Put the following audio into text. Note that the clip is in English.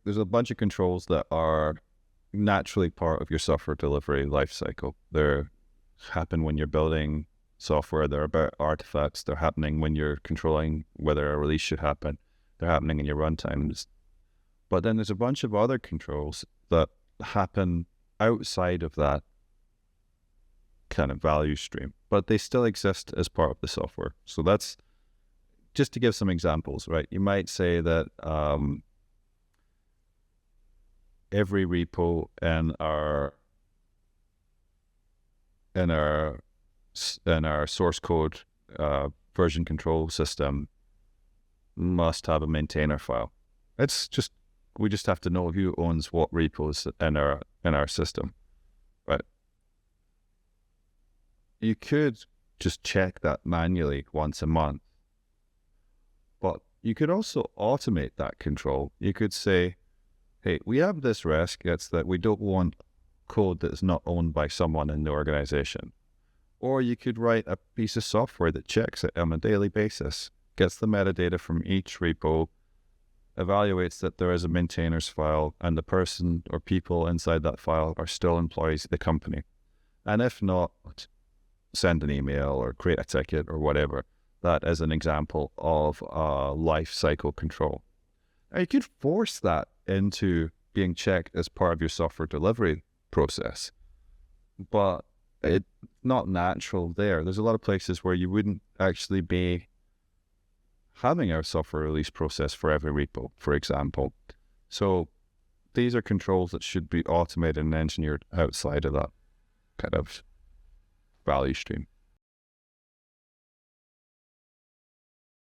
there's a bunch of controls that are naturally part of your software delivery lifecycle. They happen when you're building software. They're about artifacts. They're happening when you're controlling whether a release should happen. They're happening in your runtimes. But then there's a bunch of other controls that happen outside of that kind of value stream, but they still exist as part of the software. So that's just to give some examples, right? You might say that every repo in our source code version control system must have a maintainer file. We just have to know who owns what repos in our system, right? You could just check that manually once a month, but you could also automate that control. You could say, hey, we have this risk. It's that we don't want code that is not owned by someone in the organization. Or you could write a piece of software that checks it on a daily basis, gets the metadata from each repo, evaluates that there is a maintainer's file, and the person or people inside that file are still employees of the company. And if not, send an email or create a ticket or whatever. That is an example of life cycle control. Now, you could force that into being checked as part of your software delivery process, but it's not natural there. There's a lot of places where you wouldn't actually be having a software release process for every repo, for example. So these are controls that should be automated and engineered outside of that kind of value stream.